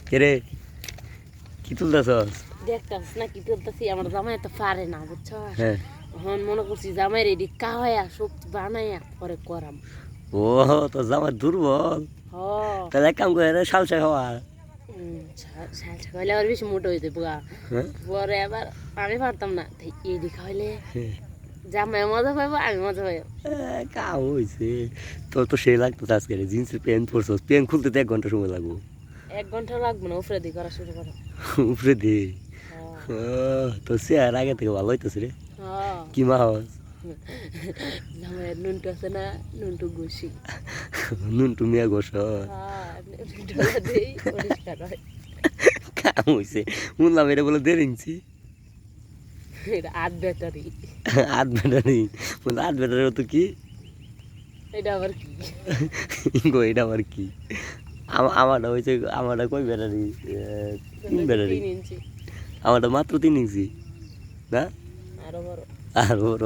কে রে কি তুলতেছস? দেখতাস না কি করতেছি আমার জামাই তো পারে না বুঝছো। হ্যাঁ। এখন মনে করছি জামাই রেডি কাহায়া শক্তি বানাইয়া পরে করাম। ও তো জামাই দুর্বল। হ তাহলে এক কাম করে সালসা খাওয়া। শাল খাইলে আবার বেশি মোটা হইতে বুয়া। হ্যাঁ? পরে আবার আমি পারতাম না এই দিকে হইলে জামাই মজা পাইবো আমি মজা পাইবো। কাম হয়েছে তোর তো সেই লাগতো আজকে জিন্সের প্যান্ট পরছস প্যান্ট খুলতে তো 1 ঘন্টা সময় লাগবো। 1 ঘন্টা লাগবে না উপরে দিয়ে করা শুরু করো। উপরে দে। হ্যাঁ তোর চেহারা আগে থেকে ভালো হইতেছে রে। হ্যাঁ কি মাহস? জামাইয়ের নুনটু আছে না নুনটু ঘষি। নুনটু মিয়া গোস। হ্যাঁ নুনটুলা দিই পরিষ্কার হয়। কাম হয়েছে শুনলাম এটা বলে 1.5 ইঞ্চি। এটা 8 ব্যাটারি। 8 ব্যাটারি। 8 ব্যাটারি তো কি? এটা আবার কি? গো এটা আবার কি? আমারটা হয়েছে আমারটা কই ব্যাটারি? 3 ব্যাটারি। 3 ইঞ্চি আমারটা মাত্র 3 ইঞ্চি না আরো বড়। আর ওর